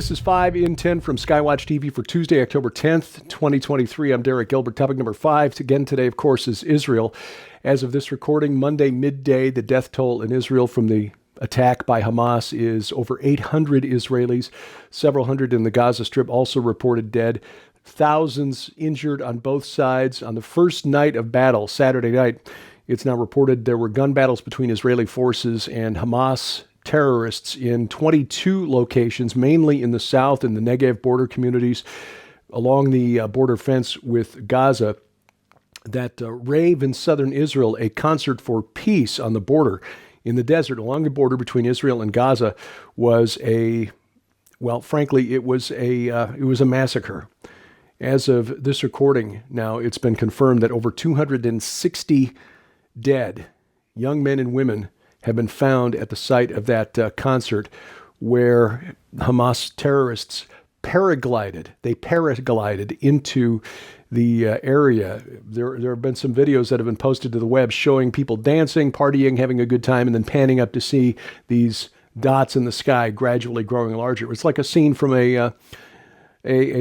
This is 5 in 10 from Skywatch TV for Tuesday, October 10th, 2023. I'm Derek Gilbert. Topic number 5, again today, of course, is Israel. As of this recording, Monday midday, the death toll in Israel from the attack by Hamas is over 800 Israelis. Several hundred in the Gaza Strip also reported dead. Thousands injured on both sides. On the first night of battle, Saturday night, it's now reported there were gun battles between Israeli forces and Hamas terrorists in 22 locations, mainly in the south in the Negev border communities along the border fence with Gaza, that rave in southern Israel, a concert for peace on the border in the desert along the border between Israel and Gaza was it was a massacre. As of this recording now, it's been confirmed that over 260 dead young men and women have been found at the site of that concert where Hamas terrorists paraglided. They paraglided into the area. There have been some videos that have been posted to the web showing people dancing, partying, having a good time, and then panning up to see these dots in the sky gradually growing larger. It's like a scene from a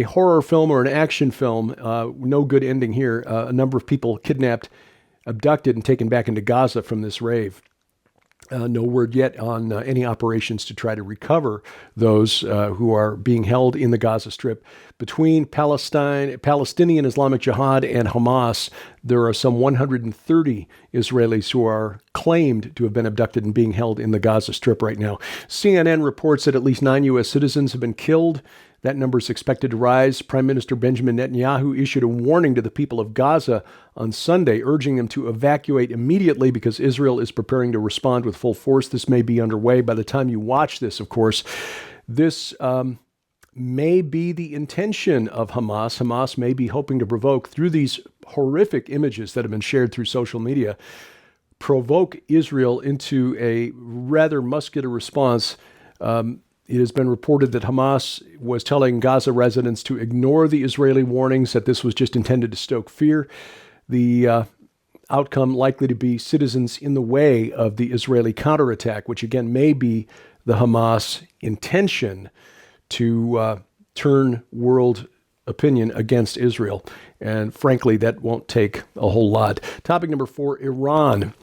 horror film or an action film. No good ending here. A number of people kidnapped, abducted, and taken back into Gaza from this rave. No word yet on any operations to try to recover those who are being held in the Gaza Strip. Between Palestinian Islamic Jihad and Hamas, there are some 130 Israelis who are claimed to have been abducted and being held in the Gaza Strip right now. CNN reports that at least 9 U.S. citizens have been killed. That number is expected to rise. Prime Minister Benjamin Netanyahu issued a warning to the people of Gaza on Sunday, urging them to evacuate immediately because Israel is preparing to respond with full force. This may be underway by the time you watch this, of course. This may be the intention of Hamas. Hamas may be hoping to provoke, through these horrific images that have been shared through social media, provoke Israel into a rather muscular response. It has been reported that Hamas was telling Gaza residents to ignore the Israeli warnings, that this was just intended to stoke fear. The outcome likely to be citizens in the way of the Israeli counterattack, which again may be the Hamas intention to turn world opinion against Israel. And frankly, that won't take a whole lot. Topic number 4, Iran.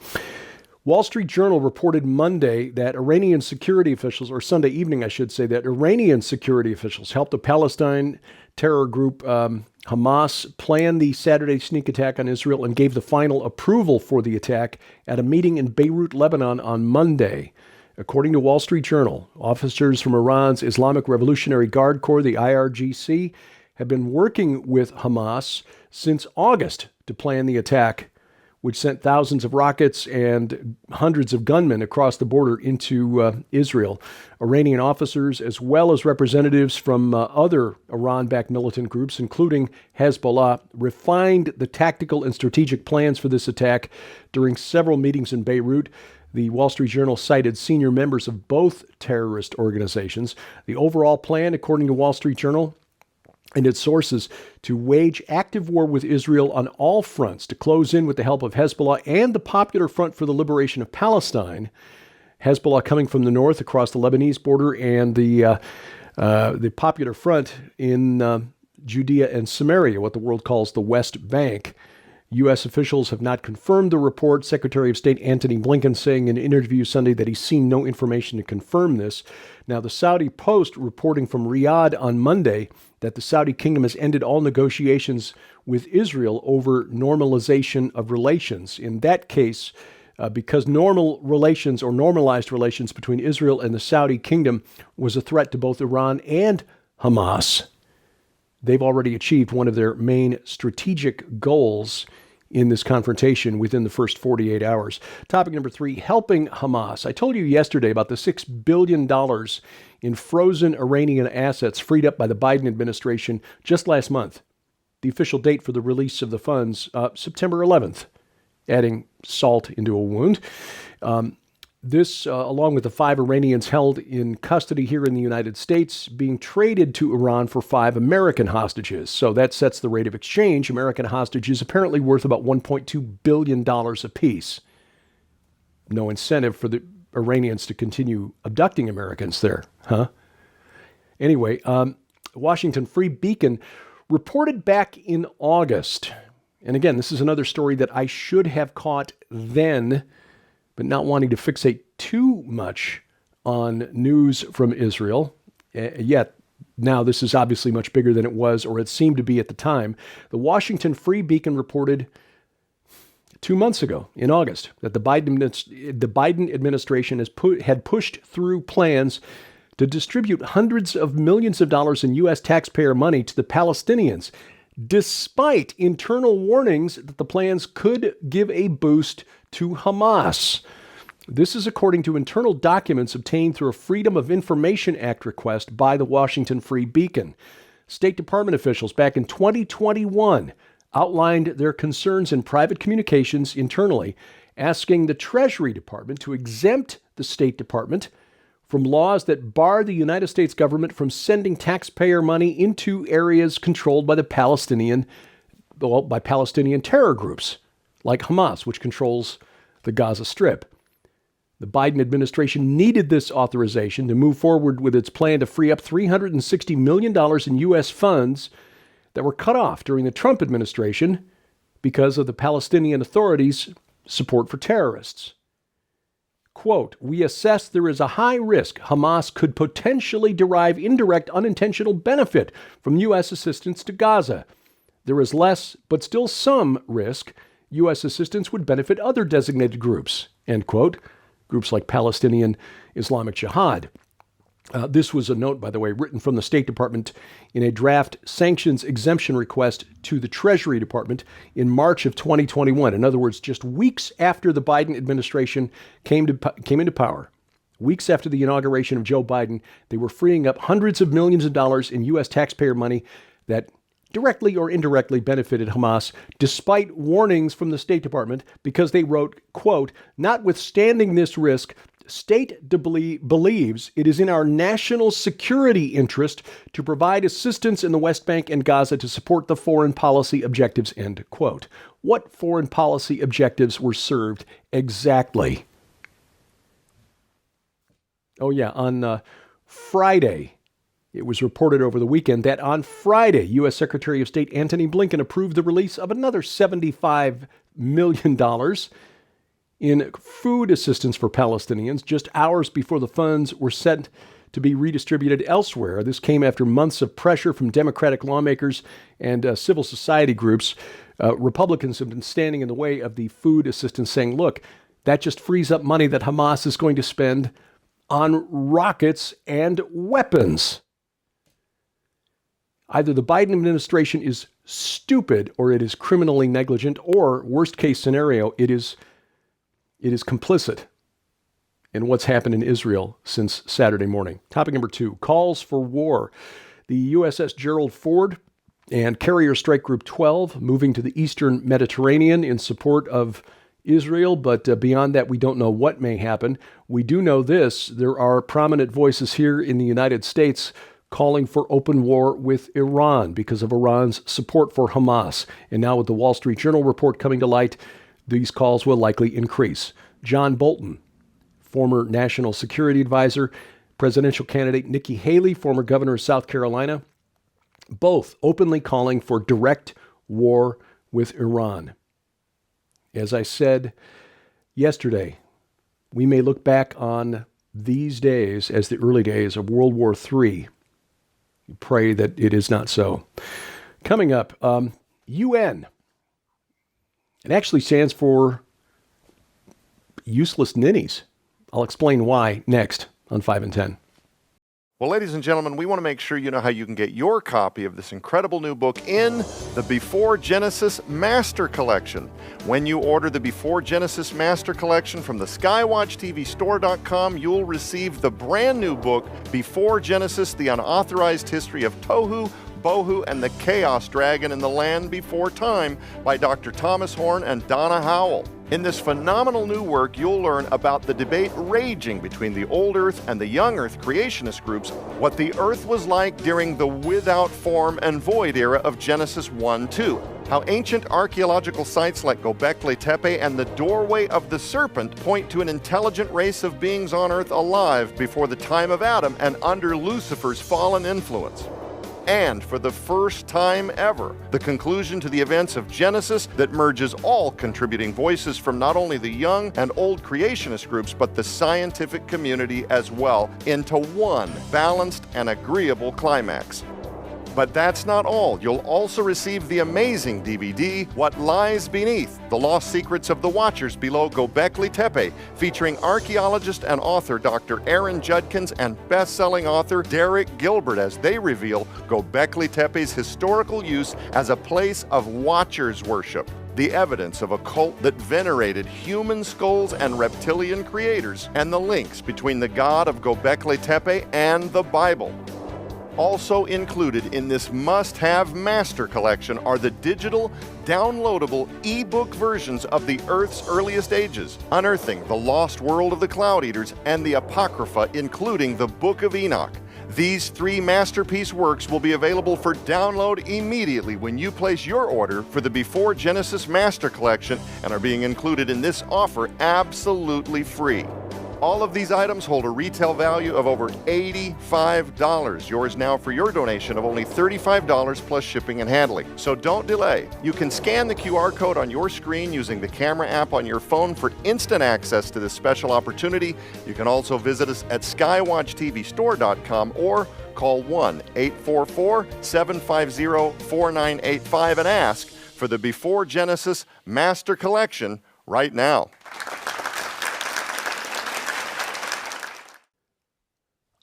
Wall Street Journal reported Monday that Iranian security officials, or Sunday evening, I should say, that Iranian security officials helped the Palestine terror group Hamas plan the Saturday sneak attack on Israel and gave the final approval for the attack at a meeting in Beirut, Lebanon on Monday. According to Wall Street Journal, officers from Iran's Islamic Revolutionary Guard Corps, the IRGC, have been working with Hamas since August to plan the attack, which sent thousands of rockets and hundreds of gunmen across the border into Israel. Iranian officers, as well as representatives from other Iran-backed militant groups, including Hezbollah, refined the tactical and strategic plans for this attack during several meetings in Beirut. The Wall Street Journal cited senior members of both terrorist organizations. The overall plan, according to Wall Street Journal and its sources, to wage active war with Israel on all fronts, to close in with the help of Hezbollah and the Popular Front for the Liberation of Palestine. Hezbollah coming from the north across the Lebanese border, and the Popular Front in Judea and Samaria, what the world calls the West Bank. U.S. officials have not confirmed the report. Secretary of State Antony Blinken saying in an interview Sunday that he's seen no information to confirm this. Now, the Saudi Post reporting from Riyadh on Monday that the Saudi kingdom has ended all negotiations with Israel over normalization of relations. In that case, because normal relations or normalized relations between Israel and the Saudi kingdom was a threat to both Iran and Hamas. They've already achieved one of their main strategic goals in this confrontation within the first 48 hours. Topic number 3, helping Hamas. I told you yesterday about the $6 billion in frozen Iranian assets freed up by the Biden administration just last month. The official date for the release of the funds, September 11th, adding salt into a wound. This, along with the 5 Iranians held in custody here in the United States, being traded to Iran for 5 American hostages. So that sets the rate of exchange. American hostages apparently worth about $1.2 billion apiece. No incentive for the Iranians to continue abducting Americans there, huh? Anyway, Washington Free Beacon reported back in August, and again, this is another story that I should have caught then, but not wanting to fixate too much on news from Israel, yet now this is obviously much bigger than it was, or it seemed to be at the time. The Washington Free Beacon reported 2 months ago, in August, that the Biden administration had pushed through plans to distribute hundreds of millions of dollars in U.S. taxpayer money to the Palestinians, despite internal warnings that the plans could give a boost to Hamas. This is according to internal documents obtained through a Freedom of Information Act request by the Washington Free Beacon. State Department officials back in 2021 outlined their concerns in private communications internally, asking the Treasury Department to exempt the State Department from laws that bar the United States government from sending taxpayer money into areas controlled by Palestinian terror groups like Hamas, which controls the Gaza Strip. The Biden administration needed this authorization to move forward with its plan to free up $360 million in U.S. funds that were cut off during the Trump administration because of the Palestinian Authority's support for terrorists. Quote, "We assess there is a high risk Hamas could potentially derive indirect unintentional benefit from U.S. assistance to Gaza. There is less, but still some risk U.S. assistance would benefit other designated groups," end quote, groups like Palestinian Islamic Jihad. This was a note, by the way, written from the State Department in a draft sanctions exemption request to the Treasury Department in March of 2021. In other words, just weeks after the Biden administration came into power, weeks after the inauguration of Joe Biden, they were freeing up hundreds of millions of dollars in U.S. taxpayer money that directly or indirectly benefited Hamas, despite warnings from the State Department, because they wrote, quote, "Notwithstanding this risk, State believes it is in our national security interest to provide assistance in the West Bank and Gaza to support the foreign policy objectives," end quote. What foreign policy objectives were served exactly? Oh yeah, on Friday, it was reported over the weekend that on Friday, U.S. Secretary of State Antony Blinken approved the release of another $75 million in food assistance for Palestinians just hours before the funds were sent to be redistributed elsewhere. This came after months of pressure from Democratic lawmakers and civil society groups. Republicans have been standing in the way of the food assistance, saying, look, that just frees up money that Hamas is going to spend on rockets and weapons. Either the Biden administration is stupid or it is criminally negligent, or worst case scenario, it is complicit in what's happened in Israel since Saturday morning. Topic number 2, calls for war. The USS Gerald Ford and Carrier Strike Group 12 moving to the eastern Mediterranean in support of Israel, but beyond that, we don't know what may happen. We do know this: there are prominent voices here in the United States calling for open war with Iran because of Iran's support for Hamas. And now with the Wall Street Journal report coming to light, these calls will likely increase. John Bolton, former national security advisor, presidential candidate Nikki Haley, former governor of South Carolina, both openly calling for direct war with Iran. As I said yesterday, we may look back on these days as the early days of World War III. Pray that it is not so. Coming up, UN. It actually stands for useless ninnies. I'll explain why next on 5 and 10. Well, ladies and gentlemen, we want to make sure you know how you can get your copy of this incredible new book in the Before Genesis Master Collection. When you order the Before Genesis Master Collection from the SkywatchTVStore.com, you'll receive the brand new book, Before Genesis, The Unauthorized History of Tohu, Bohu, and the Chaos Dragon in the Land Before Time by Dr. Thomas Horn and Donna Howell. In this phenomenal new work, you'll learn about the debate raging between the Old Earth and the Young Earth creationist groups, what the Earth was like during the without form and void era of Genesis 1-2. How ancient archaeological sites like Göbekli Tepe and the doorway of the serpent point to an intelligent race of beings on earth alive before the time of Adam and under Lucifer's fallen influence. And for the first time ever, the conclusion to the events of Genesis that merges all contributing voices from not only the young and old creationist groups, but the scientific community as well, into one balanced and agreeable climax. But that's not all. You'll also receive the amazing DVD, What Lies Beneath, The Lost Secrets of the Watchers Below Göbekli Tepe, featuring archaeologist and author Dr. Aaron Judkins and best-selling author Derek Gilbert as they reveal Göbekli Tepe's historical use as a place of watchers worship, the evidence of a cult that venerated human skulls and reptilian creators, and the links between the god of Göbekli Tepe and the Bible. Also included in this must-have master collection are the digital, downloadable e-book versions of the Earth's earliest ages, Unearthing the Lost World of the Cloud Eaters, and the Apocrypha, including the Book of Enoch. These 3 masterpiece works will be available for download immediately when you place your order for the Before Genesis Master Collection and are being included in this offer absolutely free. All of these items hold a retail value of over $85. Yours now for your donation of only $35 plus shipping and handling. So don't delay. You can scan the QR code on your screen using the camera app on your phone for instant access to this special opportunity. You can also visit us at skywatchtvstore.com or call 1-844-750-4985 and ask for the Before Genesis Master Collection right now.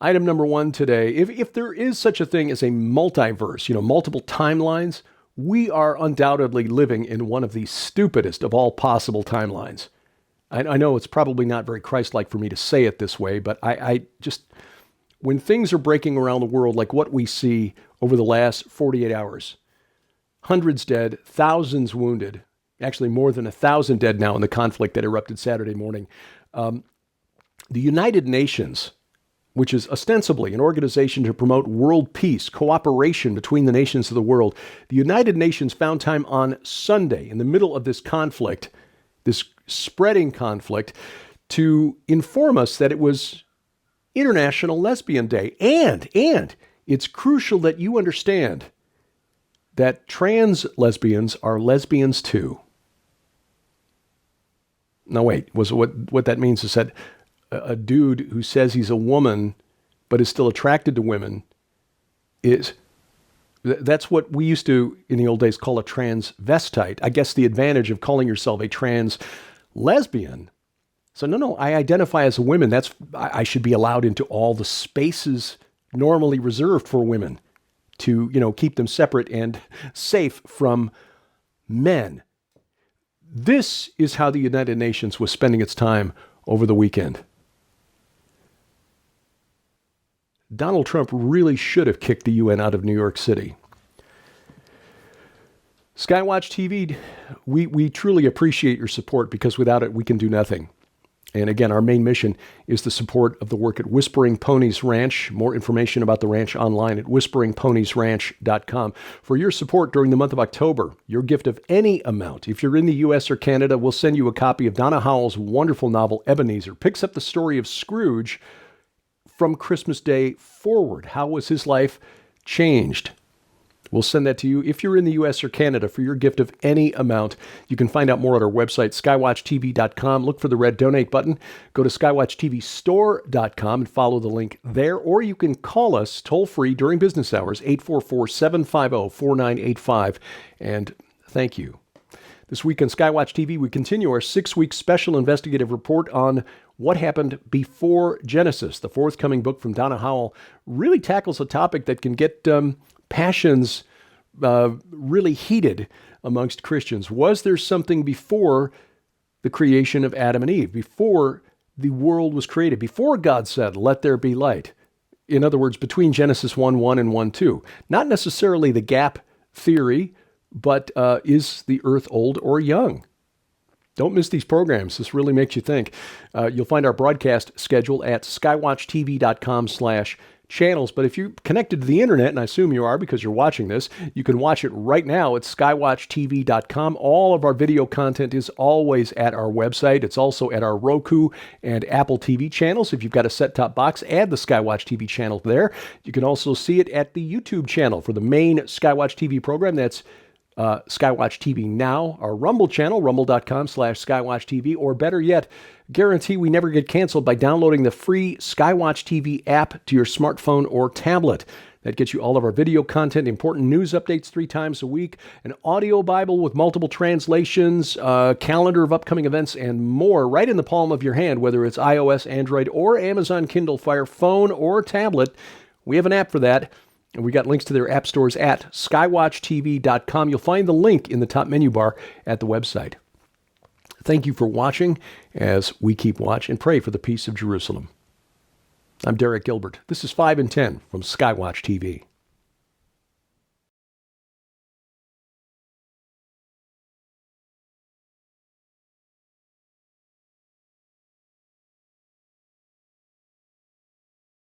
Item number 1 today, if there is such a thing as a multiverse, multiple timelines, we are undoubtedly living in one of the stupidest of all possible timelines. I know it's probably not very Christ-like for me to say it this way, but I just, when things are breaking around the world like what we see over the last 48 hours, hundreds dead, thousands wounded, actually more than 1,000 dead now in the conflict that erupted Saturday morning. The United Nations, which is ostensibly an organization to promote world peace, cooperation between the nations of the world. The United Nations found time on Sunday, in the middle of this conflict, this spreading conflict, to inform us that it was International Lesbian Day. And it's crucial that you understand that trans lesbians are lesbians too. Now wait, what that means is that a dude who says he's a woman but is still attracted to women that's what we used to in the old days call a transvestite. I guess the advantage of calling yourself a trans lesbian. So no, I identify as a woman. I should be allowed into all the spaces normally reserved for women to, keep them separate and safe from men. This is how the United Nations was spending its time over the weekend. Donald Trump really should have kicked the UN out of New York City. Skywatch TV, we truly appreciate your support because without it, we can do nothing. And again, our main mission is the support of the work at Whispering Ponies Ranch. More information about the ranch online at whisperingponiesranch.com. For your support during the month of October, your gift of any amount, if you're in the U.S. or Canada, we'll send you a copy of Donna Howell's wonderful novel, Ebenezer. Picks up the story of Scrooge from Christmas Day forward. How was his life changed? We'll send that to you if you're in the U.S. or Canada for your gift of any amount. You can find out more at our website, skywatchtv.com. Look for the red donate button. Go to skywatchtvstore.com and follow the link there. Or you can call us toll-free during business hours, 844-750-4985. And thank you. This week on Skywatch TV, we continue our 6-week special investigative report on what happened before Genesis. The forthcoming book from Donna Howell really tackles a topic that can get passions really heated amongst Christians. Was there something before the creation of Adam and Eve, before the world was created, before God said, "Let there be light"? In other words, between Genesis 1:1 and 1:2. Not necessarily the gap theory, but is the earth old or young? Don't miss these programs. This really makes you think. You'll find our broadcast schedule at skywatchtv.com/channels. But if you're connected to the internet, and I assume you are because you're watching this, you can watch it right now at skywatchtv.com. All of our video content is always at our website. It's also at our Roku and Apple TV channels. If you've got a set-top box, add the Skywatch TV channel there. You can also see it at the YouTube channel for the main Skywatch TV program. That's Skywatch TV Now, our Rumble channel, rumble.com/Skywatch TV, or better yet, guarantee we never get canceled by downloading the free Skywatch TV app to your smartphone or tablet. That gets you all of our video content, important news updates 3 times a week, an audio Bible with multiple translations, a calendar of upcoming events, and more right in the palm of your hand, whether it's iOS, Android, or Amazon Kindle Fire phone or tablet. We have an app for that. And we got links to their app stores at skywatchtv.com. You'll find the link in the top menu bar at the website. Thank you for watching as we keep watch and pray for the peace of Jerusalem. I'm Derek Gilbert. This is 5 and 10 from Skywatch TV.